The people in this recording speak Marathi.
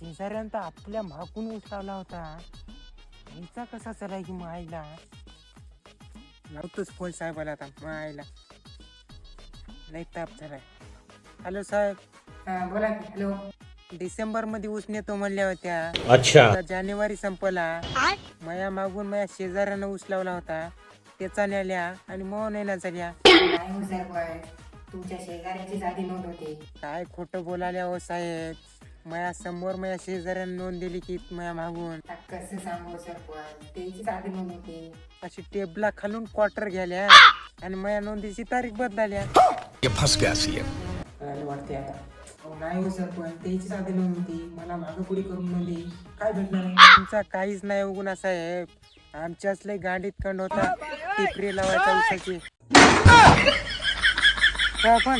शेजाऱ्यांचा आपल्या मागून उचलावला होता, त्यांचा कसा चलाय की मायला. लावतोच फोन साहेबाला आता मायला, लई ताप झालाय. हॅलो साहेब. बोला की. हॅलो. डिसेंबर मध्ये ऊस नेतो म्हणल्या होत्या. अच्छा. जानेवारी संपला, माया मागून माझ्या शेजाऱ्यानं ऊस लावला होता, त्याचा नेल्या आणि मग नाही झाल्या. नाही हो सरपंच, तुमच्या शेजाऱ्याची जाती नोंद होती. काय खोटं बोलाल्या हो साहेब. माया समोर माझ्या शेजाऱ्यानं नोंद दिली की माया मागून. आता कसं सांगू सरपंच, त्याची जाती नोंद होती. अशी टेबला खालून क्वार्टर घ्याल्या आणि माझ्या नोंदीची तारीख बदलाल्या. वाटते आता. नाही हो सरपंच, त्याची जाती नोंद होती, मला मागं पुढे करून नोंदी काय भेटणार नाही. तुमचा काहीच नाही उगुना साहेब. आमच्याच लय गांडीत कंड होता टिपरी लावायचा ऊसाची. पण